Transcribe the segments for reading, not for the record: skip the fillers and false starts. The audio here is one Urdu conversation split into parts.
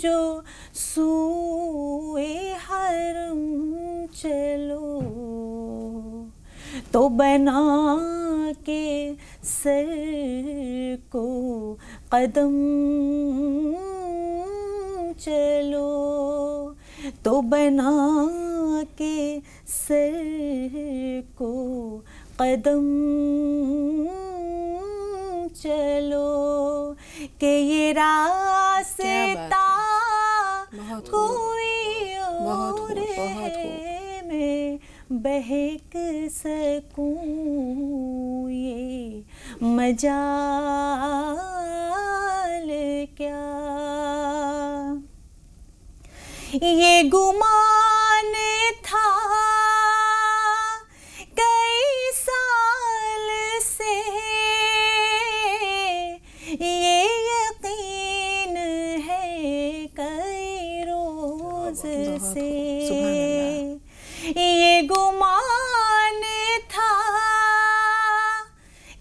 جو سوئے حرم چلو تو بنا کے سر کو قدم چلو تو بنا کے سر کو قدم چلو کہ یہ راستہ کوئی اور ہے میں بہک سکوں یہ مجال کیا یہ گمان تھا کئی سال سے یہ یقین ہے کئی روز سے یہ گمان تھا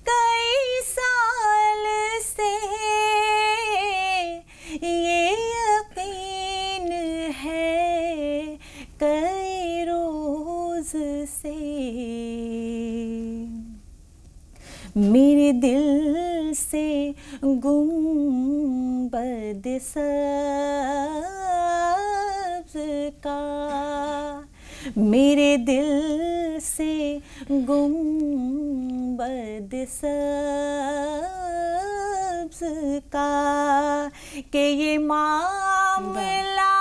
کئی سال سے یہ یقین ہے کئی روز سے میرے دل سے گنبد سبز کا میرے دل سے گنبد سبز کا کہ یہ معاملہ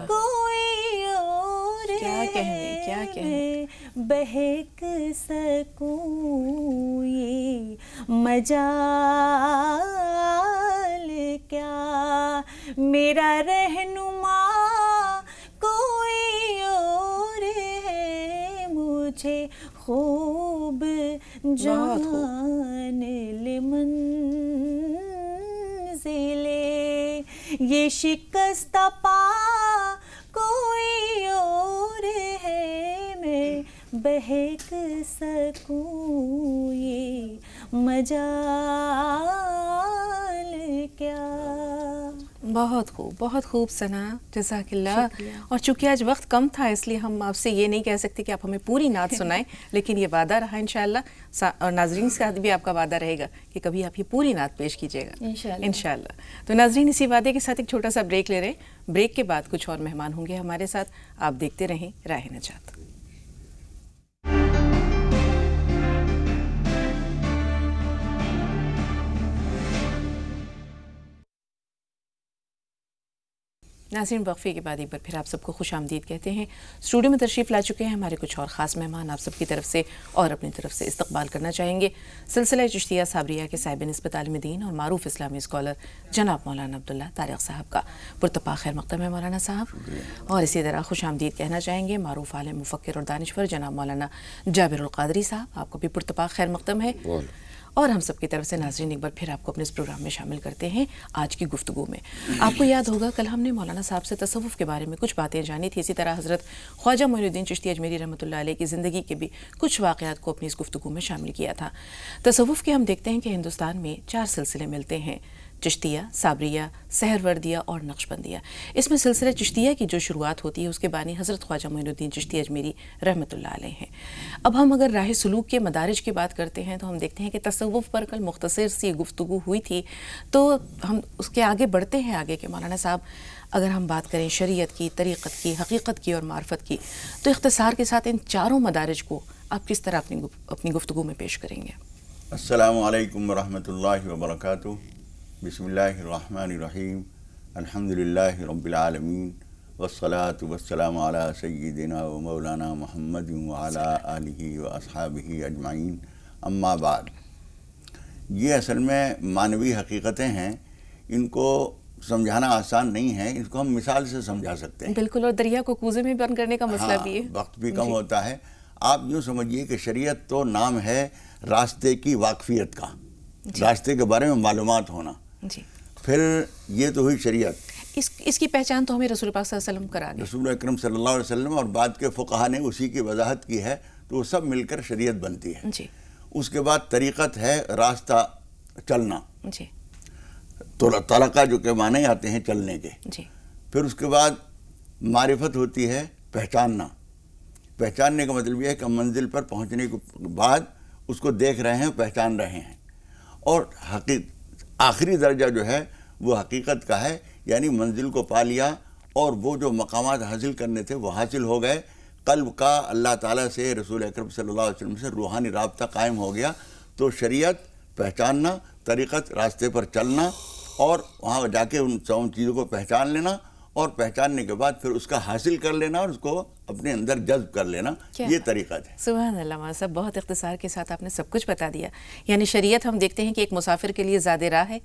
کوئی اور ہے بہک سکوں یہ مجال کیا میرا رہنما کوئی اور ہے مجھے خوب جان لے منزلے یہ شکستہ پا کوئی اور ہے میں بہک سکوں یہ مجال کیا بہت خوب ثنا، جزاک اللہ. اور چونکہ آج وقت کم تھا اس لیے ہم آپ سے یہ نہیں کہہ سکتے کہ آپ ہمیں پوری نعت سنائیں، لیکن یہ وعدہ رہا انشاءاللہ، اور ناظرین کے ساتھ بھی آپ کا وعدہ رہے گا کہ کبھی آپ یہ پوری نعت پیش کیجیے گا انشاءاللہ. تو ناظرین اسی وعدے کے ساتھ ایک چھوٹا سا بریک لے رہے ہیں. بریک کے بعد کچھ اور مہمان ہوں گے ہمارے ساتھ. آپ دیکھتے رہیں راہ نجات. ناظرین وقفے کے بعد ایک بار پھر آپ سب کو خوش آمدید کہتے ہیں. اسٹوڈیو میں تشریف لا چکے ہیں ہمارے کچھ اور خاص مہمان. آپ سب کی طرف سے اور اپنی طرف سے استقبال کرنا چاہیں گے سلسلہ چشتیہ صابریہ کے صاحب نسبت عالم دین اور معروف اسلامی اسکالر جناب مولانا عبداللہ طارق صاحب کا پرتپا خیر مقدم ہے مولانا صاحب. اور اسی طرح خوش آمدید کہنا چاہیں گے معروف عالم مفکر اور دانشور جناب مولانا جابر القادری صاحب، آپ کو بھی پرتپا خیر مقدم ہے. اور ہم سب کی طرف سے ناظرین ایک بار پھر آپ کو اپنے اس پروگرام میں شامل کرتے ہیں آج کی گفتگو میں. آپ کو یاد ہوگا کل ہم نے مولانا صاحب سے تصوف کے بارے میں کچھ باتیں جانی تھی. اسی طرح حضرت خواجہ معین الدین چشتی اجمیری رحمۃ اللہ علیہ کی زندگی کے بھی کچھ واقعات کو اپنی اس گفتگو میں شامل کیا تھا. تصوف کے ہم دیکھتے ہیں کہ ہندوستان میں 4 سلسلے ملتے ہیں: چشتیہ، صابریہ، سہروردیہ اور نقشبندیہ. اس میں سلسلہ چشتیہ کی جو شروعات ہوتی ہے اس کے بانی حضرت خواجہ معین الدین چشتی اجمیری رحمۃ اللہ علیہ ہیں. اب ہم اگر راہ سلوک کے مدارج کی بات کرتے ہیں تو ہم دیکھتے ہیں کہ تصوف پر کل مختصر سی گفتگو ہوئی تھی، تو ہم اس کے آگے بڑھتے ہیں آگے کہ مولانا صاحب اگر ہم بات کریں شریعت کی، طریقت کی، حقیقت کی اور معرفت کی، تو اختصار کے ساتھ ان چاروں مدارج کو آپ کس طرح اپنی گفتگو میں پیش کریں گے؟ السلام علیکم ورحمۃ اللہ وبرکاتہ. بسم اللہ الرحمن الرحیم. الحمدللہ رب العالمین والصلاة والسلام علی سیدنا و مولانا محمد وعلی آلہ و اصحابہ اجمعین. اما بعد، یہ اصل میں معنوی حقیقتیں ہیں، ان کو سمجھانا آسان نہیں ہے، اس کو ہم مثال سے سمجھا سکتے ہیں. بالکل، اور دریا کو کوزے میں بند کرنے کا مسئلہ بھی ہے. وقت بھی کم ہوتا ہے. آپ یوں سمجھیے کہ شریعت تو نام ہے راستے کی واقفیت کا، راستے کے بارے میں معلومات ہونا. جی، پھر یہ تو ہوئی شریعت. اس کی پہچان تو ہمیں رسول پاک صلی اللہ علیہ وسلم کرا گئے. رسول اکرم صلی اللہ علیہ وسلم اور بعد کے فقہا نے اسی کی وضاحت کی ہے، تو وہ سب مل کر شریعت بنتی ہے. جی. اس کے بعد طریقت ہے راستہ چلنا. جی. تو طلقہ جو کہ معنی آتے ہیں چلنے کے. جی. پھر اس کے بعد معرفت ہوتی ہے پہچاننا. پہچاننے کا مطلب یہ ہے کہ منزل پر پہنچنے کے بعد اس کو دیکھ رہے ہیں, پہچان رہے ہیں. اور آخری درجہ جو ہے وہ حقیقت کا ہے, یعنی منزل کو پا لیا اور وہ جو مقامات حاصل کرنے تھے وہ حاصل ہو گئے. قلب کا اللہ تعالیٰ سے, رسول اکرم صلی اللہ علیہ وسلم سے روحانی رابطہ قائم ہو گیا. تو شریعت پہچاننا, طریقت راستے پر چلنا اور وہاں جا کے ان چیزوں کو پہچان لینا, اور پہچاننے کے بعد پھر اس کا حاصل کر لینا اور اس کو اپنے اندر جذب کر لینا, یہ طریقہ ہے. سبحان اللہ مولانا صاحب, بہت اختصار کے ساتھ آپ نے سب کچھ بتا دیا. یعنی شریعت ہم دیکھتے ہیں کہ ایک مسافر کے لیے زاد راہ ہے,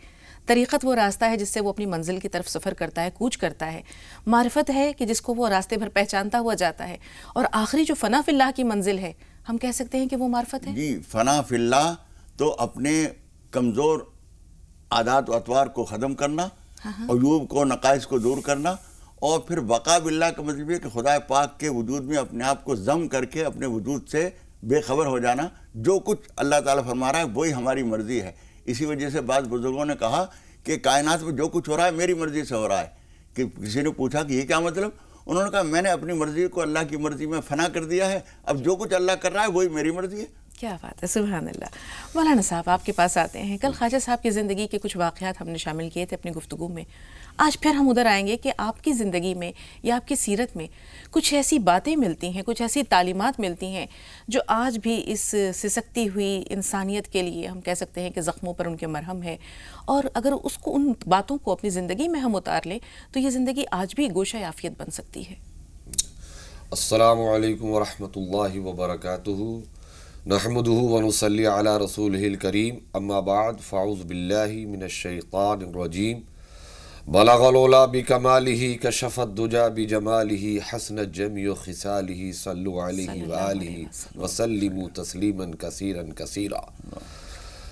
طریقت وہ راستہ ہے جس سے وہ اپنی منزل کی طرف سفر کرتا ہے, کوچ کرتا ہے. معرفت ہے کہ جس کو وہ راستے بھر پہچانتا ہوا جاتا ہے. اور آخری جو فنا فی اللہ کی منزل ہے, ہم کہہ سکتے ہیں کہ وہ معرفت ہے. جی, فنا فی اللہ تو اپنے کمزور عادات و اطوار کو ختم کرنا, عیوب کو, نقائص کو دور کرنا, اور پھر بقا باللہ کا مطلب ہے کہ خدا پاک کے وجود میں اپنے آپ کو ضم کر کے اپنے وجود سے بے خبر ہو جانا. جو کچھ اللہ تعالیٰ فرما رہا ہے وہی ہماری مرضی ہے. اسی وجہ سے بعض بزرگوں نے کہا کہ کائنات میں جو کچھ ہو رہا ہے میری مرضی سے ہو رہا ہے. کہ کسی نے پوچھا کہ یہ کیا مطلب؟ انہوں نے کہا میں نے اپنی مرضی کو اللہ کی مرضی میں فنا کر دیا ہے, اب جو کچھ اللہ کر رہا ہے وہی میری مرضی ہے. کیا بات ہے, سبحان اللہ. مولانا صاحب آپ کے پاس آتے ہیں. کل خواجہ صاحب کی زندگی کے کچھ واقعات ہم نے شامل کیے تھے اپنی گفتگو میں. آج پھر ہم ادھر آئیں گے کہ آپ کی زندگی میں یا آپ کی سیرت میں کچھ ایسی باتیں ملتی ہیں, کچھ ایسی تعلیمات ملتی ہیں جو آج بھی اس سسکتی ہوئی انسانیت کے لیے ہم کہہ سکتے ہیں کہ زخموں پر ان کے مرہم ہے. اور اگر اس کو, ان باتوں کو اپنی زندگی میں ہم اتار لیں تو یہ زندگی آج بھی گوشہ عافیت بن سکتی ہے. السلام علیکم ورحمۃ اللہ وبرکاتہ. نحمدہ ونصلی علی رسولہ الکریم. اما بعد, فاعوذ باللہ من الشیطان الرجیم. بلغ العلا بکمالہ کشف الدجا بجمالہ حسنت جمیع خصالہ صلوا علیہ وآلہ وسلموا تسلیما کثیرا کثیرا.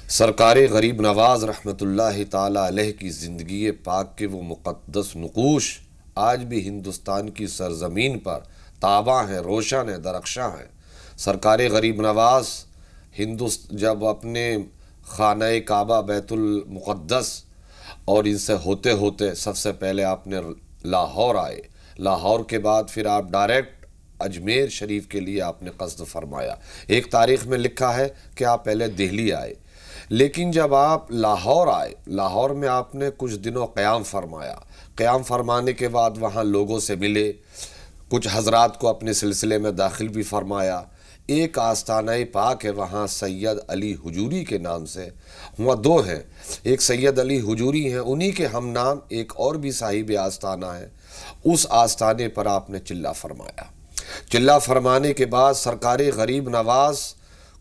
سرکار غریب نواز رحمۃ اللہ تعالی علیہ کی زندگی پاک کے وہ مقدس نقوش آج بھی ہندوستان کی سرزمین پر تاباں ہیں, روشن ہیں, درخشاں ہیں. سرکار غریب نواز جب اپنے خانہ کعبہ بیت المقدس اور ان سے ہوتے ہوتے سب سے پہلے آپ نے لاہور آئے. لاہور کے بعد پھر آپ ڈائریکٹ اجمیر شریف کے لیے آپ نے قصد فرمایا. ایک تاریخ میں لکھا ہے کہ آپ پہلے دہلی آئے, لیکن جب آپ لاہور آئے, لاہور میں آپ نے کچھ دنوں قیام فرمایا. قیام فرمانے کے بعد وہاں لوگوں سے ملے, کچھ حضرات کو اپنے سلسلے میں داخل بھی فرمایا. ایک آستانہ پاک ہے وہاں سید علی حجوری کے نام سے, وہاں دو ہیں, ایک سید علی حجوری ہیں, انہی کے ہم نام ایک اور بھی صاحب آستانہ ہے. اس آستانے پر آپ نے چلہ فرمایا. چلہ فرمانے کے بعد سرکار غریب نواز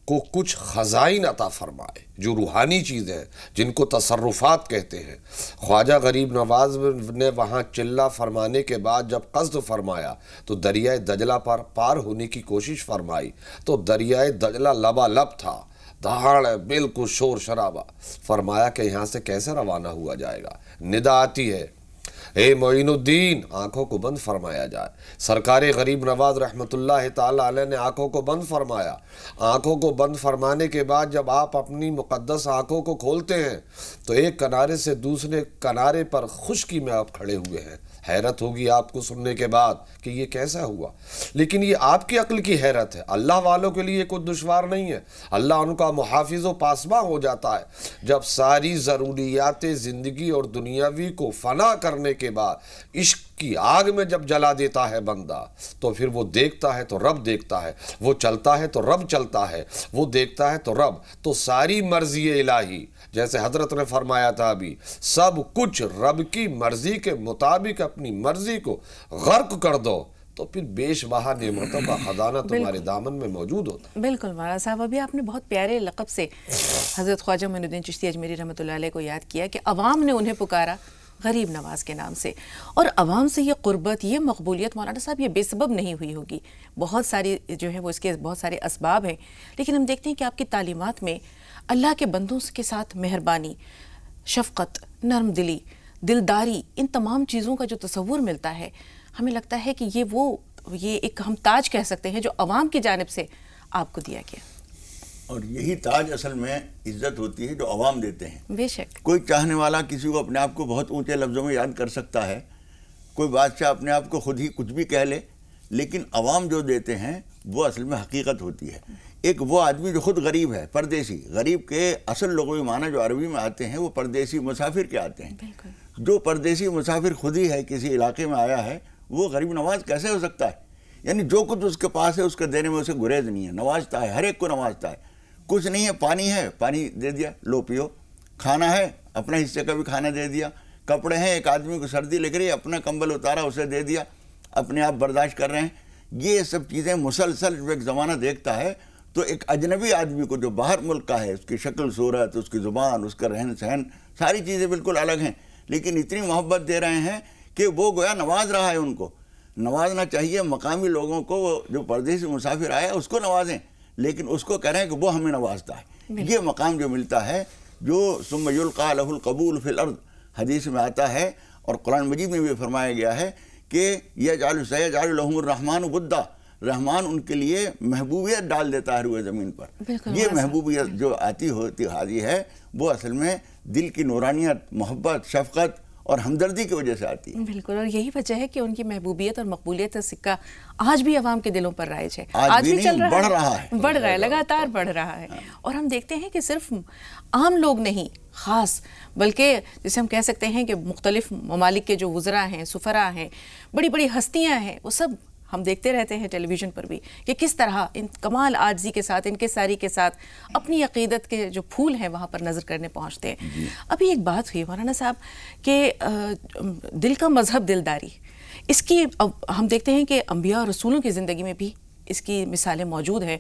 کو کچھ خزائن عطا فرمائے جو روحانی چیزیں ہیں, جن کو تصرفات کہتے ہیں. خواجہ غریب نواز نے وہاں چلہ فرمانے کے بعد جب قصد فرمایا تو دریائے دجلہ پر پار ہونے کی کوشش فرمائی تو دریائے دجلہ لبالب تھا, دہاڑ ہے, بالکل شور شرابہ. فرمایا کہ یہاں سے کیسے روانہ ہوا جائے گا؟ ندا آتی ہے, اے معین الدین, آنکھوں کو بند فرمایا جائے. سرکار غریب نواز رحمۃ اللہ تعالی علیہ نے آنکھوں کو بند فرمایا. آنکھوں کو بند فرمانے کے بعد جب آپ اپنی مقدس آنکھوں کو کھولتے ہیں تو ایک کنارے سے دوسرے کنارے پر خشکی میں آپ کھڑے ہوئے ہیں. حیرت ہوگی آپ کو سننے کے بعد کہ یہ کیسا ہوا, لیکن یہ آپ کی عقل کی حیرت ہے. اللہ والوں کے لیے کوئی دشوار نہیں ہے, اللہ ان کا محافظ و پاسباں ہو جاتا ہے. جب ساری ضروریات زندگی اور دنیاوی کو فنا کرنے کے بعد عشق کی آگ میں جب جلا دیتا ہے بندہ, تو پھر وہ دیکھتا ہے تو رب دیکھتا ہے, وہ چلتا ہے تو رب چلتا ہے, وہ دیکھتا ہے تو رب. تو ساری مرضی الہی, جیسے حضرت نے فرمایا تھا ابھی, سب کچھ رب کی مرضی کے مطابق اپنی مرضی کو غرق کر دو تو پھر بیش بہا نعمتوں کا خزانہ تمہارے دامن میں موجود ہوتا. بالکل مولانا صاحب, ابھی آپ نے بہت پیارے لقب سے حضرت خواجہ معین الدین چشتی اجمیری رحمۃ اللہ علیہ کو یاد کیا کہ عوام نے انہیں پکارا غریب نواز کے نام سے. اور عوام سے یہ قربت, یہ مقبولیت مولانا صاحب یہ بے سبب نہیں ہوئی ہوگی. بہت ساری جو ہے وہ اس کے بہت سارے اسباب ہیں, لیکن ہم دیکھتے ہیں کہ آپ کی تعلیمات میں اللہ کے بندوں کے ساتھ مہربانی, شفقت, نرم دلی, دلداری, ان تمام چیزوں کا جو تصور ملتا ہے, ہمیں لگتا ہے کہ یہ ایک ہم تاج کہہ سکتے ہیں جو عوام کی جانب سے آپ کو دیا گیا. اور یہی تاج اصل میں عزت ہوتی ہے جو عوام دیتے ہیں. بے شک. کوئی چاہنے والا کسی کو اپنے آپ کو بہت اونچے لفظوں میں یاد کر سکتا ہے, کوئی بادشاہ اپنے آپ کو خود ہی کچھ بھی کہہ لے, لیکن عوام جو دیتے ہیں وہ اصل میں حقیقت ہوتی ہے. ایک وہ آدمی جو خود غریب ہے, پردیسی. غریب کے اصل لغوی معنی جو عربی میں آتے ہیں وہ پردیسی مسافر کے آتے ہیں. جو پردیسی مسافر خود ہی ہے, کسی علاقے میں آیا ہے, وہ غریب نواز کیسے ہو سکتا ہے؟ یعنی جو کچھ اس کے پاس ہے اس کے دینے میں اسے گریز نہیں ہے, نوازتا ہے, ہر ایک کو نوازتا ہے. کچھ نہیں ہے, پانی ہے, پانی دے دیا, لو پیو. کھانا ہے, اپنے حصے کا بھی کھانا دے دیا. کپڑے ہیں, ایک آدمی کو سردی لگ رہی ہے, اپنا کمبل اتارا اسے دے دیا, اپنے آپ برداشت کر رہے ہیں. یہ سب چیزیں مسلسل جو ایک زمانہ دیکھتا ہے تو ایک اجنبی آدمی کو جو باہر ملک کا ہے, اس کی شکل صورت, اس کی زبان, اس کا رہن سہن, ساری چیزیں بالکل الگ ہیں, لیکن اتنی محبت دے رہے ہیں کہ وہ گویا نواز رہا ہے. ان کو نوازنا چاہیے, مقامی لوگوں کو, جو پردیسی مسافر آیا اس کو نوازیں, لیکن اس کو کہہ رہے ہیں کہ وہ ہمیں نوازتا ہے. یہ مقام جو ملتا ہے, جو ثم یلقى له القبول فی الارض حدیث میں آتا ہے, اور قرآن مجید میں بھی فرمایا گیا ہے کہ سیجعل لهم الرحمن ودا, رحمان ان کے لیے محبوبیت ڈال دیتا ہے روئے زمین پر. یہ محبوبیت جو آتی ہوتی حاضی ہے وہ اصل میں دل کی نورانیت, محبت, شفقت اور ہمدردی کی وجہ سے آتی ہے. بالکل, اور یہی وجہ ہے کہ ان کی محبوبیت اور مقبولیت کا سکہ آج بھی عوام کے دلوں پر رائج ہے. آج بھی نہیں, بڑھ رہا ہے, لگاتار بڑھ رہا ہے. اور ہم دیکھتے ہیں کہ صرف عام لوگ نہیں, خاص, بلکہ جسے ہم کہہ سکتے ہیں کہ مختلف ممالک کے جو وزراء ہیں, سفراء ہیں, بڑی بڑی ہستیاں ہیں, وہ سب ہم دیکھتے رہتے ہیں ٹیلی ویژن پر بھی کہ کس طرح ان کمال عاجزی کے ساتھ, ان کے ساری کے ساتھ اپنی عقیدت کے جو پھول ہیں وہاں پر نظر کرنے پہنچتے ہیں. ابھی ایک بات ہوئی مولانا صاحب کہ دل کا مذہب دلداری, اس کی ہم دیکھتے ہیں کہ انبیاء اور رسولوں کی زندگی میں بھی اس کی مثالیں موجود ہیں,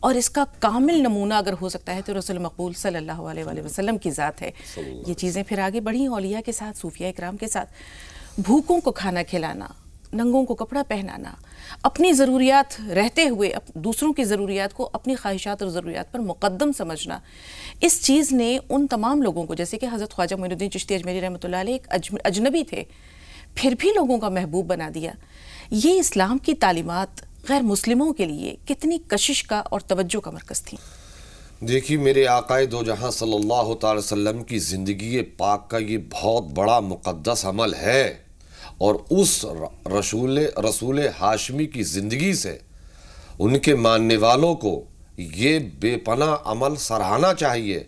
اور اس کا کامل نمونہ اگر ہو سکتا ہے تو رسول مقبول صلی اللہ علیہ وآلہ وسلم کی ذات ہے. یہ چیزیں پھر آگے بڑھی اولیاء کے ساتھ, صوفیاء اکرام کے ساتھ. بھوکوں کو کھانا کھلانا, ننگوں کو کپڑا پہنانا, اپنی ضروریات رہتے ہوئے دوسروں کی ضروریات کو اپنی خواہشات اور ضروریات پر مقدم سمجھنا, اس چیز نے ان تمام لوگوں کو, جیسے کہ حضرت خواجہ معین الدین چشتی اجمیری رحمۃ اللہ علیہ ایک اجنبی تھے, پھر بھی لوگوں کا محبوب بنا دیا. یہ اسلام کی تعلیمات غیر مسلموں کے لیے کتنی کشش کا اور توجہ کا مرکز تھی؟ دیکھیے, میرے آقا دو جہاں صلی اللہ تعالی وسلم کی زندگی پاک کا یہ بہت بڑا مقدس عمل ہے, اور اس رسول ہاشمی کی زندگی سے ان کے ماننے والوں کو یہ بے پناہ عمل سراہنا چاہیے.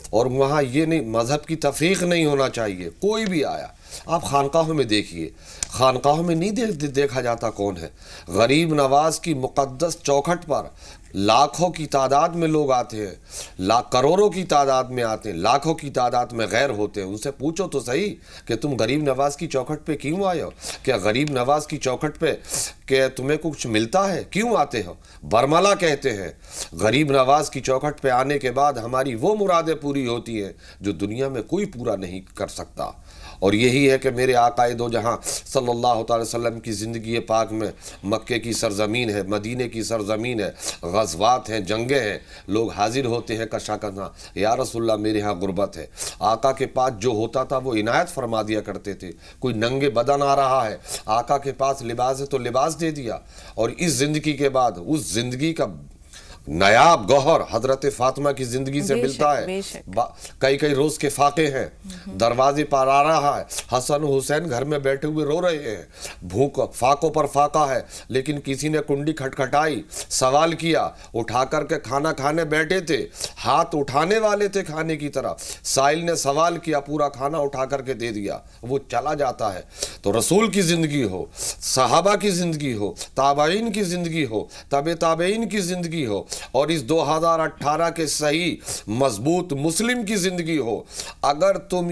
اور وہاں یہ نہیں, مذہب کی تفریق نہیں ہونا چاہیے. کوئی بھی آیا, آپ خانقاہوں میں دیکھیے, خانقاہوں میں نہیں دیکھا جاتا کون ہے. غریب نواز کی مقدس چوکھٹ پر لاکھوں کی تعداد میں لوگ آتے ہیں, کروڑوں کی تعداد میں آتے ہیں, لاکھوں کی تعداد میں غیر ہوتے ہیں. ان سے پوچھو تو صحیح کہ تم غریب نواز کی چوکھٹ پہ کیوں آئے ہو؟ کیا غریب نواز کی چوکھٹ پہ کہ تمہیں کچھ ملتا ہے, کیوں آتے ہو؟ برملا کہتے ہیں غریب نواز کی چوکھٹ پہ آنے کے بعد ہماری وہ مرادیں پوری ہوتی ہیں جو دنیا میں کوئی پورا نہیں کر سکتا. اور یہی ہے کہ میرے آقا دو جہاں صلی اللہ تعالی وسلم کی زندگی پاک میں مکے کی سرزمین ہے, مدینے کی سرزمین ہے, غزوات ہیں, جنگیں ہیں, لوگ حاضر ہوتے ہیں کشا کرنا, یا رسول اللہ میرے ہاں غربت ہے. آقا کے پاس جو ہوتا تھا وہ عنایت فرما دیا کرتے تھے. کوئی ننگے بدن آ رہا ہے, آقا کے پاس لباس ہے تو لباس دے دیا. اور اس زندگی کے بعد اس زندگی کا نایاب گوہر حضرت فاطمہ کی زندگی سے ملتا ہے. کئی روز کے فاقے ہیں, دروازے پر آ رہا ہے, حسن حسین گھر میں بیٹھے ہوئے رو رہے ہیں, بھوک فاقوں پر فاقہ ہے, لیکن کسی نے کنڈی کھٹکھٹائی, سوال کیا, اٹھا کر کے کھانا کھانے بیٹھے تھے, ہاتھ اٹھانے والے تھے کھانے کی طرف, سائل نے سوال کیا, پورا کھانا اٹھا کر کے دے دیا, وہ چلا جاتا ہے. تو رسول کی زندگی ہو, صحابہ کی زندگی ہو, تابعین کی زندگی ہو, تابعین کی زندگی ہو, اور اس 2018 کے صحیح مضبوط مسلم کی زندگی ہو, اگر تم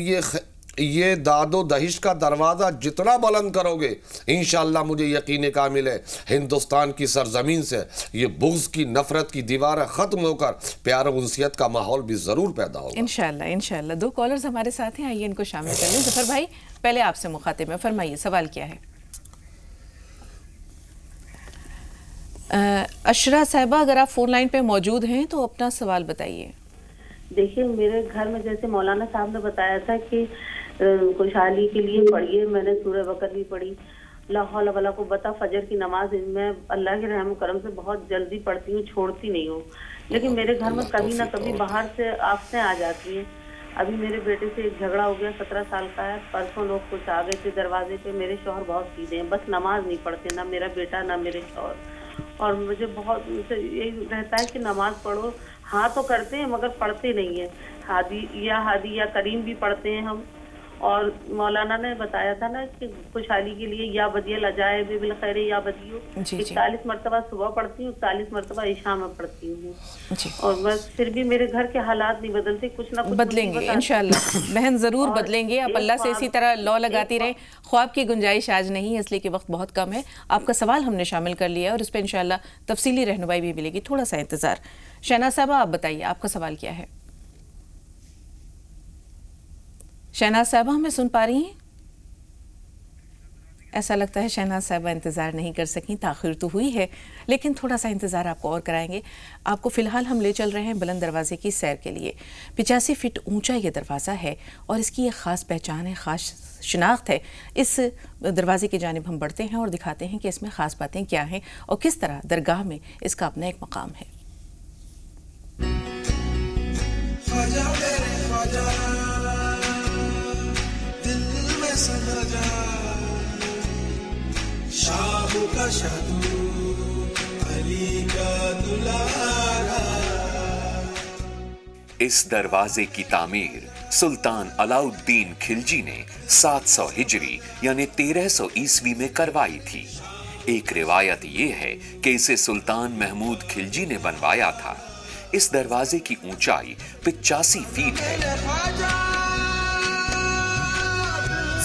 یہ داد و دہش کا دروازہ جتنا بلند کرو گے, انشاءاللہ مجھے یقین کامل ہے ہندوستان کی سرزمین سے یہ بغض کی, نفرت کی دیواریں ختم ہو کر پیار و انسیت کا ماحول بھی ضرور پیدا ہوگا. انشاءاللہ. 2 کالرز ہمارے ساتھ ہیں, آئیے ان کو شامل کر لیں. ظفر بھائی پہلے آپ سے مخاطب ہیں, فرمائیے سوال کیا ہے؟ اشرا صاحبہ اگر آپ فون لائن پہ موجود ہیں تو اپنا سوال بتائیے. دیکھیے, میرے گھر میں جیسے مولانا صاحب نے بتایا تھا کہ خوشحالی کے لیے پڑھیے, میں نے سورہ بقرہ بھی پڑھی, لا حول ولا قوت، فجر کی نماز میں اللہ کے رحم و کرم سے بہت جلدی پڑھتی ہوں، چھوڑتی نہیں ہوں، لیکن میرے گھر میں کبھی نہ کبھی باہر سے آفتیں آ جاتی ہیں. ابھی میرے بیٹے سے ایک جھگڑا ہو گیا، 17 سال کا ہے. پرسوں لوگ کچھ آ گئے تھے دروازے پہ. میرے شوہر بہت سیدھے ہیں، بس نماز نہیں پڑھتے، نہ میرا بیٹا نہ میرے شوہر. اور مجھے بہت یہی رہتا ہے کہ نماز پڑھو. ہاں تو کرتے ہیں مگر پڑھتے نہیں ہیں. ہادی یا کریم بھی پڑھتے ہیں ہم. اور مولانا نے بتایا تھا نا کہ خوشحالی کے لیے یا بدیل اجائے بے بالخیر یا بدیو، 41 مرتبہ صبح پڑھتی ہوں، 40 مرتبہ عشاء میں پڑھتی ہوں. اور بس پھر بھی میرے گھر کے حالات نہیں بدلتے، کچھ نہ کچھ بدلیں گے انشاءاللہ بہن، ضرور بدلیں گے. آپ اللہ سے اسی طرح لو لگاتی رہیں. خواب کی گنجائش آج نہیں ہے اس لیے کہ وقت بہت کم ہے. آپ کا سوال ہم نے شامل کر لیا اور اس پہ انشاءاللہ تفصیلی رہنمائی بھی ملے گی. تھوڑا سا انتظار. شہناز صاحبہ آپ بتائیے آپ کا سوال کیا ہے؟ شہناز صاحبہ ہمیں سن پا رہی ہیں؟ ایسا لگتا ہے شہناز صاحبہ انتظار نہیں کر سکیں، تاخیر تو ہوئی ہے لیکن تھوڑا سا انتظار آپ کو اور کرائیں گے. آپ کو فی الحال ہم لے چل رہے ہیں بلند دروازے کی سیر کے لیے. 85 فٹ اونچا یہ دروازہ ہے اور اس کی ایک خاص پہچان ہے، خاص شناخت ہے. اس دروازے کی جانب ہم بڑھتے ہیں اور دکھاتے ہیں کہ اس میں خاص باتیں کیا ہیں اور کس طرح درگاہ میں اس کا اپنا ایک مقام ہے. اس دروازے کی تعمیر سلطان علاء الدین خلجی نے 700 ہجری یعنی 1300 عیسوی میں کروائی تھی. ایک روایت یہ ہے کہ اسے سلطان محمود خلجی نے بنوایا تھا. اس دروازے کی اونچائی 85 فیٹ ہے.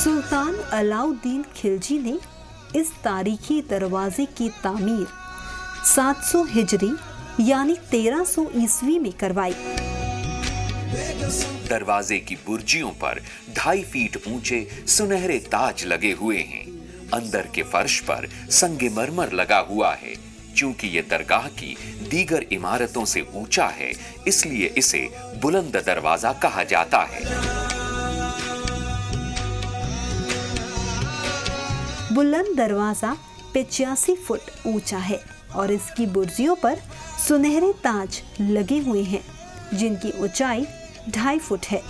سلطان علاء الدین خلجی نے اس تاریخی دروازے کی تعمیر 700 ہجری یعنی 1300 عیسوی میں کروائی. دروازے کی برجیوں پر 2.5 فیٹ اونچے سنہرے تاج لگے ہوئے ہیں. اندر کے فرش پر سنگ مرمر لگا ہوا ہے. چونکہ یہ درگاہ کی دیگر عمارتوں سے اونچا ہے اس لیے اسے بلند دروازہ کہا جاتا ہے. بلند دروازہ 85 فٹ اونچا ہے اور اس کی برجیوں پر سنہرے تاج لگے ہوئے ہیں جن کی اونچائی 2.5 فٹ ہے.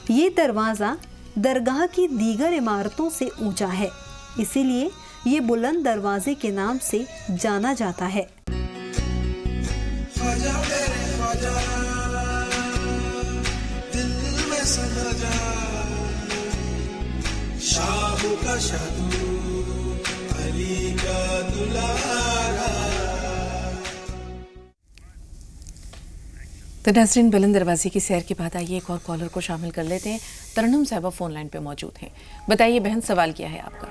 یہ دروازہ درگاہ کی دیگر عمارتوں سے اونچا ہے اسی لیے یہ بلند دروازے کے نام سے جانا جاتا ہے. تو ناظرین بلند دروازے کی سیر کے بعد آئیے ایک اور کالر کو شامل کر لیتے ہیں. ترنم صاحبہ فون لائن پہ موجود ہیں. بتائیے بہن سوال کیا ہے آپ کا؟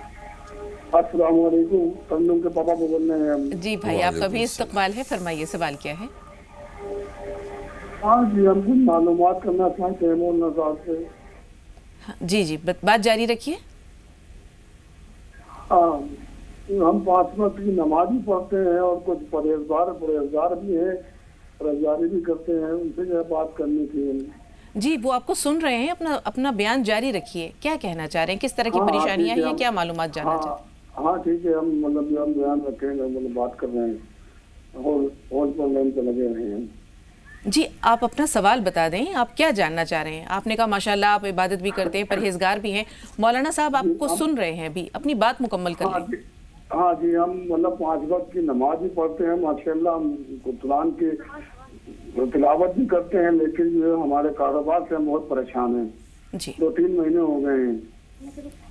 السلام علیکم، ترنم کے پاپا کو بول رہے ہیں. جی بھائی آپ کا بھی استقبال ہے، فرمائیے سوال کیا ہے؟ ہاں جی ہم کچھ معلومات کرنا چاہتے ہیں مولانا صاحب سے. جی جی بات جاری رکھیے. ہاں ہم 5 وقت کی نماز بھی پڑھتے ہیں اور کچھ پرہیزگار بھی ہیں، پرہیزگاری بھی کرتے ہیں، ان سے جو بات کرنی تھی. جی وہ آپ کو سن رہے ہیں، اپنا بیان جاری رکھیے. کیا کہنا چاہ رہے ہیں، کس طرح کی پریشانیاں ہیں، کیا معلومات جاننا چاہتے ہیں؟ ہاں ٹھیک ہے، ہم بیان رکھیں گے، بات کر رہے ہیں اور پر لائن پہ لگے رہے ہیں. جی آپ اپنا سوال بتا دیں، آپ کیا جاننا چاہ رہے ہیں؟ آپ نے کہا ماشاءاللہ آپ عبادت بھی کرتے ہیں، پرہیزگار بھی ہیں. مولانا صاحب آپ کو سن رہے ہیں، بھی اپنی بات مکمل کر لیں. ہاں جی ہم 5 وقت کی نماز بھی پڑھتے ہیں ماشاءاللہ، ہم قرآن کی تلاوت بھی کرتے ہیں، لیکن جو ہمارے کاروبار سے ہم بہت پریشان ہیں. جی 2-3 مہینے ہو گئے ہیں.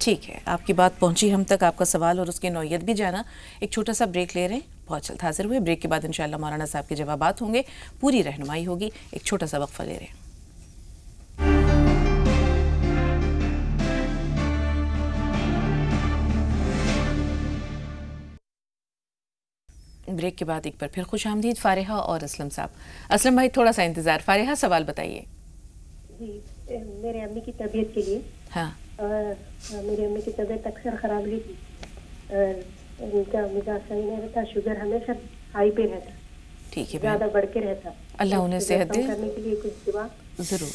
ٹھیک ہے، آپ کی بات پہنچی ہم تک، آپ کا سوال اور اس کی نوعیت بھی جانا. ایک چھوٹا سا بریک لے رہے ہیں، بہت جلد حاضر ہوئے. بریک کے بعد انشاءاللہ مولانا صاحب کے جوابات ہوں گے، پوری رہنمائی ہوگی. ایک چھوٹا سا وقفہ لے رہے ہیں. بریک کے بعد ایک بار پھر خوش آمدید فارحہ اور اسلم صاحب. اسلم بھائی تھوڑا سا انتظار. فارحہ سوال بتائیے. جی میرے امی کی طبیعت کے لیے. ہاں میری امی کی طبیعت اکثر خراب ہوئی تھی، ان کا مزاج صحیح نہیں رہتا، شوگر ہمیشہ ہائی پہ رہتا، ٹھیک ہے زیادہ بڑھ کے رہتا. اللہ انہیں صحت دے. کرنے کے لیے کچھ دعا ضرور.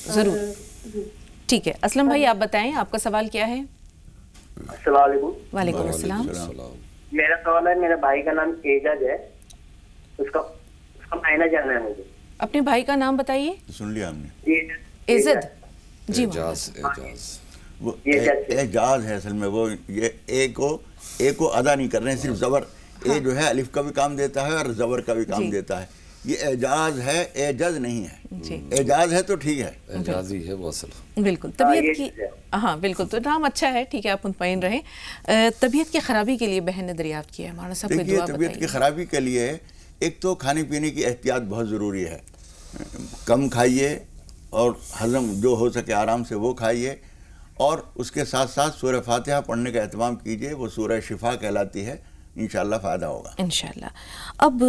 ٹھیک ہے، اسلم بھائی آپ بتائیں آپ کا سوال کیا ہے؟ السلام علیکم۔ وعلیکم السلام۔ میرا سوال ہے، میرے بھائی کا نام اعجاز ہے، اس کا معائنہ جانا ہے مجھے۔ اپنے بھائی کا نام بتائیے۔ سن لیا ہم نے، عزت جی، وہ اعجاز ہے اصل میں، وہ یہ اے کو ادا نہیں کر رہے ہیں، صرف زبر اے جو ہے الف کا بھی کام دیتا ہے اور زبر کا بھی کام دیتا ہے، یہ اعجاز ہے، اعجاز نہیں ہے، اعجاز ہے تو ٹھیک ہے، اعجازی ہے وہ اصل۔ بالکل، طبیعت کی ہاں بالکل، تو نام اچھا ہے، ٹھیک ہے، آپ مطمئن رہیں۔ طبیعت کی خرابی کے لیے بہن نے دریافت کیا ہے، مولانا صاحب کوئی دعا بتائیے۔ طبیعت کی خرابی کے لیے ایک تو کھانے پینے کی احتیاط بہت ضروری ہے، کم کھائیے اور ہضم جو ہو سکے آرام سے وہ کھائیے، اور اس کے ساتھ ساتھ سورہ فاتحہ پڑھنے کا اہتمام کیجیے، وہ سورہ شفا کہلاتی ہے، انشاءاللہ فائدہ ہوگا انشاءاللہ۔ اب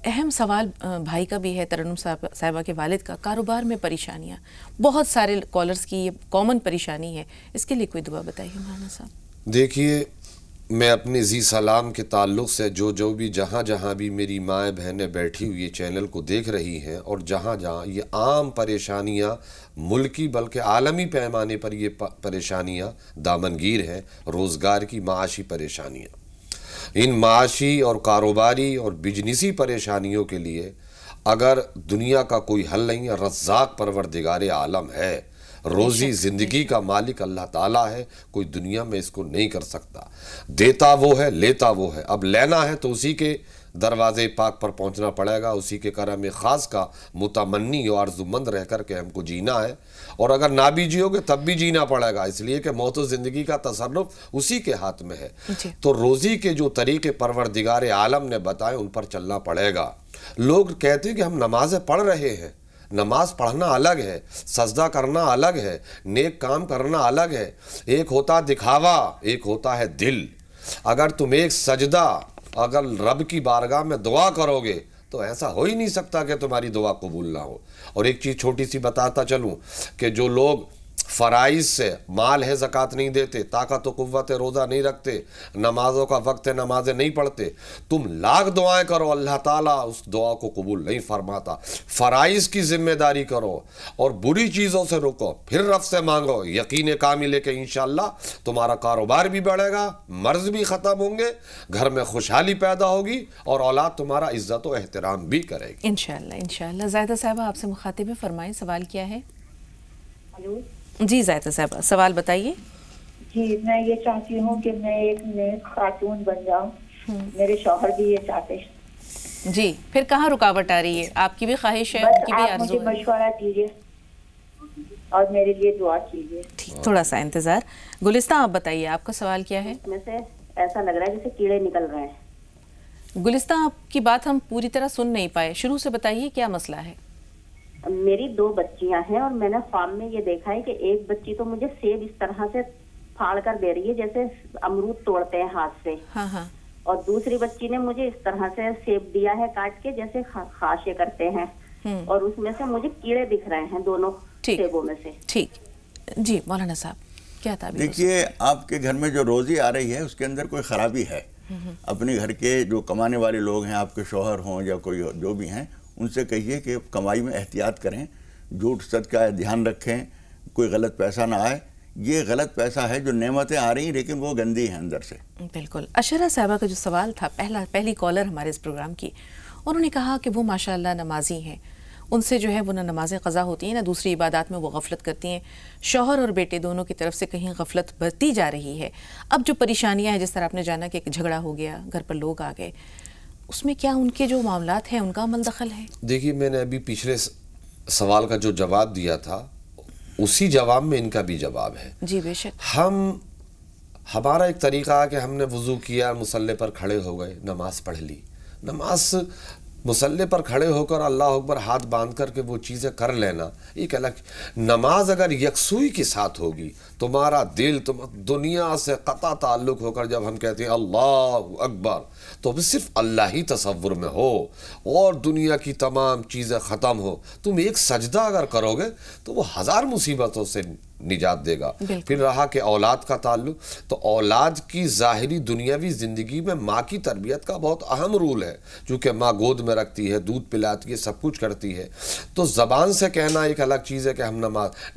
اہم سوال بھائی کا بھی ہے، ترنم صاحبہ کے والد کا، کاروبار میں پریشانیاں، بہت سارے کالرز کی یہ کامن پریشانی ہے، اس کے لیے کوئی دعا بتائیے مولانا صاحب۔ دیکھیے، میں اپنے زی سلام کے تعلق سے جو بھی جہاں بھی میری مائیں بہنیں بیٹھی ہوئی چینل کو دیکھ رہی ہیں، اور جہاں یہ عام پریشانیاں ملکی بلکہ عالمی پیمانے پر یہ پریشانیاں دامنگیر ہیں، روزگار کی معاشی پریشانیاں، ان معاشی اور کاروباری اور بجنسی پریشانیوں کے لیے اگر دنیا کا کوئی حل نہیں ہے، رزاق پروردگار عالم ہے، روزی زندگی کا مالک اللہ تعالیٰ ہے، کوئی دنیا میں اس کو نہیں کر سکتا، دیتا وہ ہے، لیتا وہ ہے، اب لینا ہے تو اسی کے دروازے پاک پر پہنچنا پڑے گا، اسی کے کرم خاص کا متمنی اور آرزومند رہ کر کے ہم کو جینا ہے، اور اگر نہ بھی جیو گے تب بھی جینا پڑے گا، اس لیے کہ موت و زندگی کا تصرف اسی کے ہاتھ میں ہے۔ تو روزی کے جو طریقے پروردگار عالم نے بتائے ان پر چلنا پڑے گا۔ لوگ کہتے ہیں کہ ہم نمازیں پڑھ رہے ہیں، نماز پڑھنا الگ ہے، سجدہ کرنا الگ ہے، نیک کام کرنا الگ ہے، ایک ہوتا دکھاوا، ایک ہوتا ہے دل۔ اگر تم ایک سجدہ اگر رب کی بارگاہ میں دعا کرو گے تو ایسا ہو ہی نہیں سکتا کہ تمہاری دعا قبول نہ ہو۔ اور ایک چیز چھوٹی سی بتاتا چلوں کہ جو لوگ فرائض سے مال ہے زکوٰۃ نہیں دیتے، طاقت و قوت روزہ نہیں رکھتے، نمازوں کا وقت ہے نمازیں نہیں پڑھتے، تم لاکھ دعائیں کرو اللہ تعالیٰ اس دعا کو قبول نہیں فرماتا۔ فرائض کی ذمہ داری کرو اور بری چیزوں سے رکو، پھر رب سے مانگو، یقین کامل ہے کہ انشاءاللہ تمہارا کاروبار بھی بڑھے گا، مرض بھی ختم ہوں گے، گھر میں خوشحالی پیدا ہوگی، اور اولاد تمہارا عزت و احترام بھی کرے گی انشاءاللہ انشاءاللہ۔ زائدہ صاحبہ آپ سے مخاطب ہے، فرمائیں سوال کیا ہے؟ جی زائدہ صاحبہ سوال بتائیے۔ جی میں یہ چاہتی ہوں کہ میں ایک نیک خاتون بن جاؤں، میرے شوہر بھی یہ چاہتے ہیں۔ جی پھر کہاں رکاوٹ آ رہی ہے؟ آپ کی بھی خواہش ہے، ان کی بھی آرزو ہے؟ مجھے مشورہ دیجیے اور میرے لیے دعا کیجیے۔ تھوڑا سا انتظار۔ گلستہ آپ بتائیے آپ کا سوال کیا ہے؟ میں سے ایسا لگ رہا ہے جیسے کیڑے نکل رہے ہیں۔ گلستہ آپ کی بات ہم پوری طرح سن نہیں پائے، شروع سے بتائیے کیا مسئلہ ہے؟ میری 2 بچیاں ہیں اور میں نے فارم میں یہ دیکھا ہے کہ ایک بچی تو مجھے سیب اس طرح سے پھاڑ کر دے رہی ہے جیسے امرود توڑتے ہیں ہاتھ سے، اور دوسری بچی نے مجھے اس طرح سے سیب دیا ہے کاٹ کے جیسے خاشے کرتے ہیں، اور اس میں سے مجھے کیڑے دکھ رہے ہیں دونوں سیبوں میں سے۔ ٹھیک جی مولانا صاحب کیا تعبیر؟ دیکھیے آپ کے گھر میں جو روزی آ رہی ہے اس کے اندر کوئی خرابی ہے، اپنے گھر کے جو کمانے والے لوگ ہیں، آپ کے شوہر ہوں یا کوئی جو بھی ہیں، ان سے کہیے کہ کمائی میں احتیاط کریں، جھوٹ سچ کا دھیان رکھیں، کوئی غلط پیسہ نہ آئے، یہ غلط پیسہ ہے جو نعمتیں آ رہی ہیں لیکن وہ گندی ہیں اندر سے۔ بالکل۔ اشرہ صاحبہ کا جو سوال تھا، پہلی کالر ہمارے اس پروگرام کی، انہوں نے کہا کہ وہ ماشاءاللہ نمازی ہیں، ان سے جو ہے وہ نہ نمازیں قضا ہوتی ہیں نہ دوسری عبادات میں وہ غفلت کرتی ہیں، شوہر اور بیٹے دونوں کی طرف سے کہیں غفلت برتی جا رہی ہے۔ اب جو پریشانیاں ہیں، جس طرح آپ نے جانا کہ ایک جھگڑا ہو گیا، گھر پر لوگ آ گئے، اس میں کیا ان کے جو معاملات ہیں ان کا عمل دخل ہے؟ دیکھیے میں نے ابھی پچھلے سوال کا جو جواب دیا تھا اسی جواب میں ان کا بھی جواب ہے۔ جی بے شک۔ ہمارا ایک طریقہ ہے کہ ہم نے وضو کیا، مصلی پر کھڑے ہو گئے، نماز پڑھ لی، نماز مصلی پر کھڑے ہو کر اللہ اکبر ہاتھ باندھ کر کے وہ چیزیں کر لینا ایک الگ۔ نماز اگر یکسوئی کے ساتھ ہوگی، تمہارا دل دنیا سے قطع تعلق ہو کر جب ہم کہتے ہیں اللہ اکبر تو صرف اللہ ہی تصور میں ہو اور دنیا کی تمام چیزیں ختم ہو، تم ایک سجدہ اگر کرو گے تو وہ 1000 مصیبتوں سے نجات دے گا۔ پھر رہا کہ اولاد کا تعلق، تو اولاد کی ظاہری دنیاوی زندگی میں ماں کی تربیت کا بہت اہم رول ہے، چونکہ ماں گود میں رکھتی ہے، دودھ پلاتی ہے، سب کچھ کرتی ہے۔ تو زبان سے کہنا ایک الگ چیز ہے کہ ہم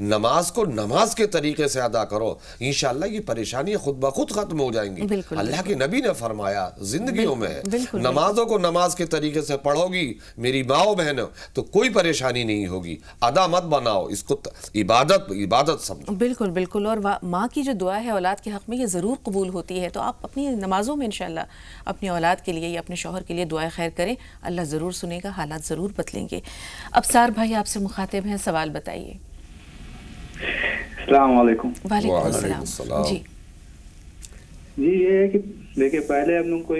نماز کو نماز کے طریقے سے ادا کرو، انشاءاللہ یہ پریشانی خود بخود ختم ہو جائیں گی۔ اللہ کے نبی نے فرمایا زندگیوں میں نمازوں کو نماز کے طریقے سے پڑھو گی میری ماں بہنوں تو کوئی پریشانی نہیں ہوگی، ادا مت بناؤ اس کو عبادت سمجھو۔ بالکل بالکل، اور ماں کی جو دعا ہے اولاد کے حق میں یہ ضرور قبول ہوتی ہے، تو آپ اپنی نمازوں میں انشاءاللہ اپنی اولاد کے لیے یا اپنے شوہر کے لیے دعائیں خیر کریں، اللہ ضرور سنے گا، حالات ضرور بدلیں گے۔ ابصار بھائی آپ سے مخاطب ہیں، سوال بتائیے۔ السلام علیکم۔ وعلیکم السلام۔ جی یہ ہے کہ دیکھیں پہلے ہم لوگ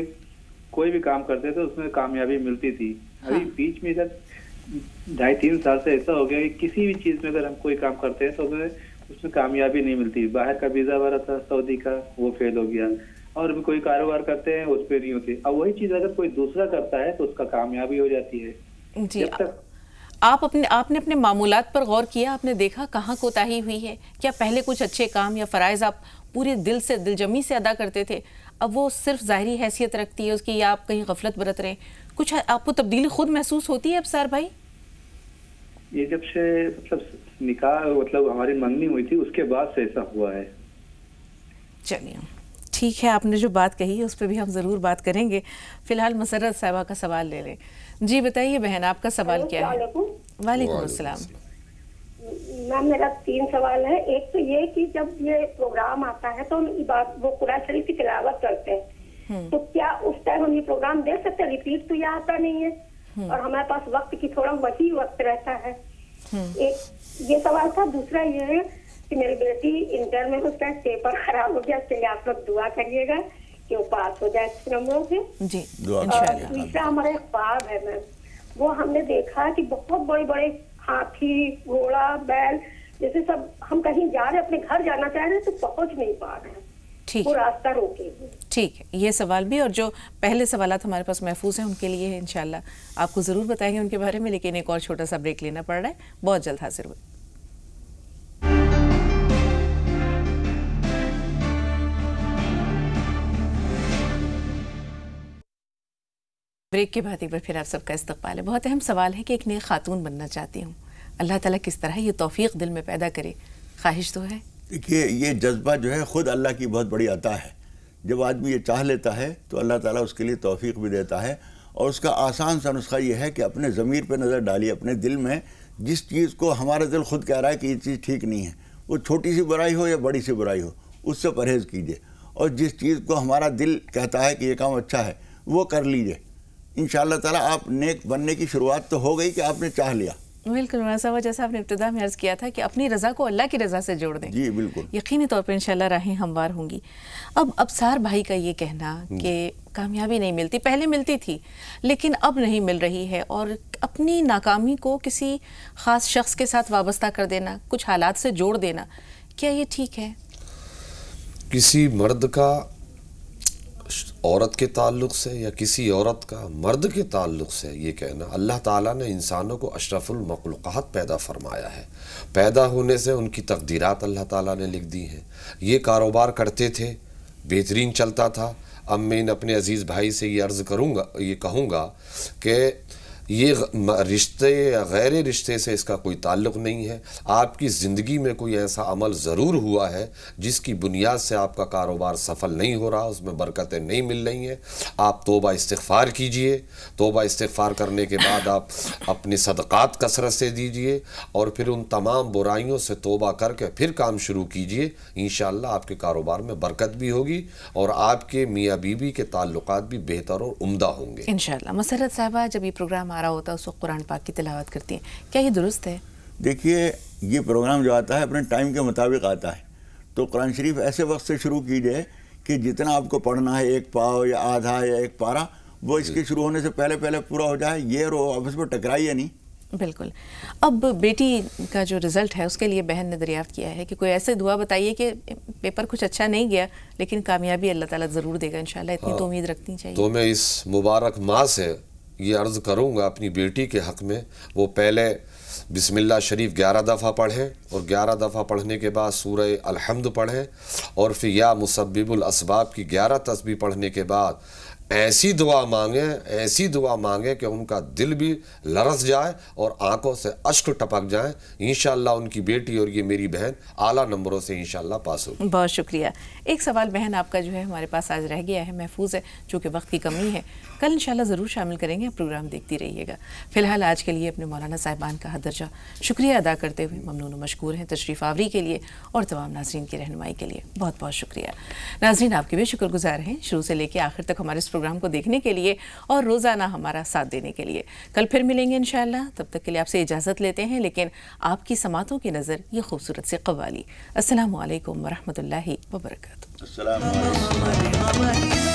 کوئی بھی کام کرتے تھے اس میں کامیابی ملتی تھی، ابھی بیچ میں ادھر 2.5-3 سال سے ایسا ہو گیا کہ کسی بھی چیز میں اگر ہم کوئی کام کرتے ہیں تو اس میں کامیابی نہیں ملتی۔ باہر کا ویزا بھرا تھا سعودی کا، وہ فیل ہو گیا، اور بھی کوئی کاروبار کرتے ہیں اس پہ نہیں ہوتی، اب وہی چیز اگر کوئی دوسرا کرتا ہے تو اس کا کامیابی ہو جاتی ہے۔ جی آپ نے اپنے معمولات پر غور کیا، آپ نے دیکھا کہاں کوتاہی ہوئی ہے؟ کیا پہلے کچھ اچھے کام یا فرائض آپ پورے دل سے دلجمی سے ادا کرتے تھے، اب وہ صرف ظاہری حیثیت رکھتی ہے اس کی، یا آپ کہیں غفلت برت رہے ہیں؟ کچھ آپ کو تبدیلی خود محسوس ہوتی ہے ابصار بھائی؟ یہ جب سے نکاح ہماری منگنی ہوئی تھی اس کے بعد سے ایسا ہوا ہے۔ چلیے ٹھیک ہے، آپ نے جو بات کہی ہے اس پہ بھی ہم ضرور بات کریں گے۔ فی الحال مسرت صاحبہ کا سوال لے لیں۔ جی بتائیے بہن، آپ کا سوال کیا ہے؟ وعلیکم السلام۔ میم میرا 3 سوال ہے۔ ایک تو یہ کہ جب یہ پروگرام آتا ہے تو وہ قرآن شریف کی تلاوت کرتے ہیں، تو کیا اس ٹائم ہم یہ پروگرام دیکھ سکتے ہیں؟ ریپیٹ تو یہ آتا نہیں ہے اور ہمارے پاس وقت کی تھوڑا وسیع وقت رہتا ہے۔ ایک یہ سوال تھا۔ دوسرا یہ ہے کہ میری بیٹی انٹر میں اس کا پیپر خراب ہو گیا، اس کے لیے آپ لوگ دعا کریے گا کہ وہ پاس ہو جائے اچھے نمبروں سے۔ جی تیسرا ہمارا ایک خواب ہے میم، وہ ہم نے دیکھا کہ بہت بڑے بڑے ہاتھی، گھوڑا، بیل جیسے سب ہم کہیں جا رہے اپنے گھر جانا چاہ رہے ہیں تو پہنچ نہیں پا رہے ہیں، وہ راستہ روکے ہوئے۔ ٹھیک ہے، یہ سوال بھی اور جو پہلے سوالات ہمارے پاس محفوظ ہیں ان کے لیے ہے، انشاءاللہ آپ کو ضرور بتائیں گے ان کے بارے میں، لیکن ایک اور چھوٹا سا بریک لینا پڑ رہا ہے، بہت جلد حاضر ہوئے۔ بریک کے بعد ایک بار پھر آپ سب کا استقبال ہے۔ بہت اہم سوال ہے کہ ایک نیک خاتون بننا چاہتی ہوں، اللہ تعالیٰ کس طرح یہ توفیق دل میں پیدا کرے، خواہش تو ہے۔ دیکھیے یہ جذبہ جو ہے خود اللہ کی بہت بڑی عطا ہے، جب آدمی یہ چاہ لیتا ہے تو اللہ تعالیٰ اس کے لیے توفیق بھی دیتا ہے، اور اس کا آسان سا نسخہ یہ ہے کہ اپنے ضمیر پہ نظر ڈالیے، اپنے دل میں جس چیز کو ہمارا دل خود کہہ رہا ہے کہ یہ چیز ٹھیک نہیں ہے، وہ چھوٹی سی برائی ہو یا بڑی سی برائی ہو، اس سے پرہیز کیجیے، اور جس چیز کو ہمارا دل کہتا ہے کہ یہ کام اچھا ہے وہ کر لیجیے، انشاءاللہ تعالیٰ آپ نیک بننے کی شروعات تو ہو گئی کہ آپ نے چاہ لیا۔ بالکل مولانا صاحب، جیسا آپ نے ابتدا میں عرض کیا تھا کہ اپنی رضا کو اللہ کی رضا سے جوڑ دیں، جی بالکل، یقینی طور پر انشاءاللہ راہیں ہموار ہوں گی۔ اب ابصار بھائی کا یہ کہنا کہ کامیابی نہیں ملتی، پہلے ملتی تھی لیکن اب نہیں مل رہی ہے، اور اپنی ناکامی کو کسی خاص شخص کے ساتھ وابستہ کر دینا، کچھ حالات سے جوڑ دینا، کیا یہ ٹھیک ہے؟ کسی مرد کا عورت کے تعلق سے یا کسی عورت کا مرد کے تعلق سے یہ کہنا، اللہ تعالیٰ نے انسانوں کو اشرف المخلوقات پیدا فرمایا ہے، پیدا ہونے سے ان کی تقدیرات اللہ تعالیٰ نے لکھ دی ہیں۔ یہ کاروبار کرتے تھے، بہترین چلتا تھا، اب میں اپنے عزیز بھائی سے یہ عرض کروں گا، یہ کہوں گا کہ یہ رشتے یا غیر رشتے سے اس کا کوئی تعلق نہیں ہے۔ آپ کی زندگی میں کوئی ایسا عمل ضرور ہوا ہے جس کی بنیاد سے آپ کا کاروبار سفل نہیں ہو رہا، اس میں برکتیں نہیں مل رہی ہیں، آپ توبہ استغفار کیجئے، توبہ استغفار کرنے کے بعد آپ اپنے صدقات کثرت سے دیجئے، اور پھر ان تمام برائیوں سے توبہ کر کے پھر کام شروع کیجئے، انشاءاللہ آپ کے کاروبار میں برکت بھی ہوگی اور آپ کے میاں بیوی کے تعلقات بھی بہتر اور عمدہ ہوں گے انشاءاللہ۔ مسرت صاحبہ، جب یہ پروگرام آ رہا ہوتا ہے اس وقت قرآن پاک کی تلاوت کرتی ہیں، کیا یہ درست ہے؟ دیکھیے یہ پروگرام جو آتا ہے اپنے ٹائم کے مطابق آتا ہے، تو قرآن شریف ایسے وقت سے شروع کیجئے کہ جتنا آپ کو پڑھنا ہے، 1 پاؤ یا آدھا یا 1 پارہ، وہ اس کے شروع ہونے سے پہلے پورا ہو جائے، یہ رو آپس میں ٹکرائیے نہیں۔ بالکل۔ اب بیٹی کا جو رزلٹ ہے اس کے لیے بہن نے دریافت کیا ہے کہ کوئی ایسے دعا بتائیے کہ پیپر کچھ اچھا نہیں گیا لیکن کامیابی اللہ تعالیٰ ضرور دے گا انشاءاللہ، اتنی تو امید رکھنی چاہیے۔ تو میں اس مبارک ماں سے یہ عرض کروں گا اپنی بیٹی کے حق میں، وہ پہلے بسم اللہ شریف 11 دفعہ پڑھیں اور 11 دفعہ پڑھنے کے بعد سورہ الحمد پڑھیں اور پھر یا مسبب الاسباب کی 11 تسبیح پڑھنے کے بعد ایسی دعا مانگیں کہ ان کا دل بھی لرز جائے اور آنکھوں سے اشک ٹپک جائیں. انشاءاللہ ان کی بیٹی اور یہ میری بہن اعلیٰ نمبروں سے انشاءاللہ پاس ہوگی. بہت شکریہ. ایک سوال بہن آپ کا جو ہے ہمارے پاس آج رہ گیا ہے، محفوظ ہے چونکہ وقت کی کمی ہے، کل انشاءاللہ ضرور شامل کریں گے، پروگرام دیکھتی رہیے گا. فی الحال آج کے لیے اپنے مولانا صاحبان کا حد درجہ شکریہ ادا کرتے ہوئے ممنون و مشکور ہیں تشریف آوری کے لیے اور تمام ناظرین کی رہنمائی کے لیے بہت بہت شکریہ. ناظرین آپ کے بھی شکر گزار ہیں شروع سے لے کے آخر تک ہمارے اس پروگرام کو دیکھنے کے لیے اور روزانہ ہمارا ساتھ دینے کے لیے. کل پھر ملیں گے انشاءاللہ، تب تک کے لیے آپ سے اجازت لیتے ہیں، لیکن آپ کی سماعتوں کی نظر یہ خوبصورت سے قوالی. السلام علیکم ورحمۃ اللہ وبرکاتہ. السلام علیکم.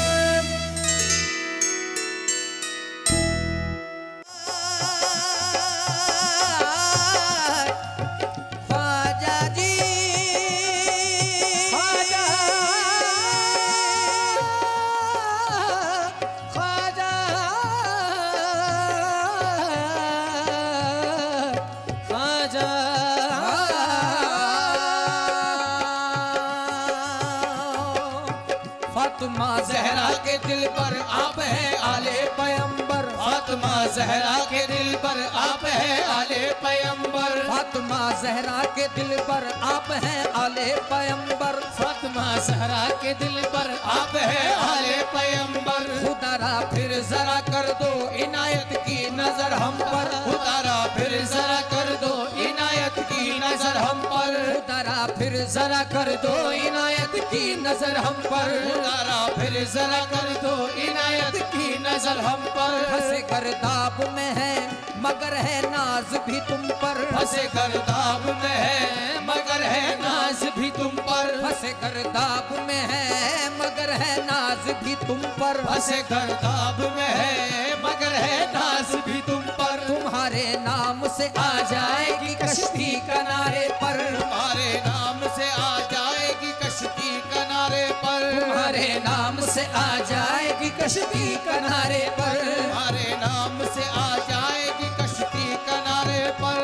فاطمہ زہرا کے دل پر آپ ہے آلے پیمبر. فاطمہ زہرا کے دل پر آپ ہے آلے پیمبر. فاطمہ زہرا کے دل پر آپ ہیں آلے پیمبر. فاطمہ زہرا کے دل پر آپ ہے آلے پیمبر. خدا را پھر ذرا کر دو عنایت کی نظر ہم پر. خدا را پھر ذرا کر دو عنایت کی نظر ہم پر. خدا را پھر ذرا کر دو عنایت کی نظر ہم پر. خدا را پھر ذرا کر دو عنایت کی نظر ہم پر. پھنسے گرداب میں ہے مگر ہے ناز بھی تم پر. پھنسے گرداب میں ہے مگر ہے ناز بھی تم پر. پھنسے گرداب میں ہے مگر ہے ناز بھی تم پر. پھنسے گرداب میں ہے مگر ہے ناز بھی تم پر. تمہارے نام سے آ جائے گی کشتی کنارے پر. تمہارے نام سے آ جائے گی کشتی کنارے پر. تمہارے نام سے آ جائے گی کشتی کنارے پر. تمہارے نام سے آ جائے گی کشتی کنارے پر.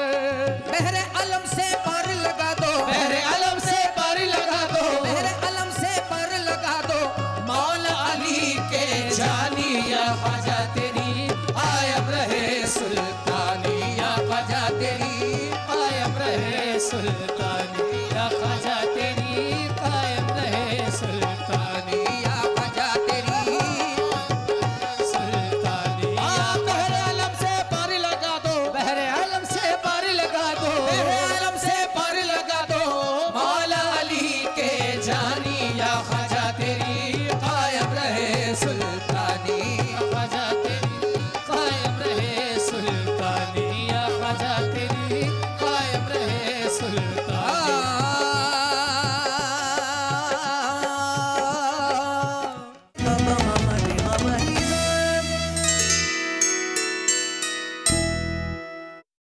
بحر علم سے پار لگا دو. بحر علم سے پار لگا دو. بحر علم سے پار لگا دو. مولا علی کے جانی یا خواجہ تیری قائم رہے سلطانی. یا خواجہ تیری قائم رہے سلطانی. یا خواجہ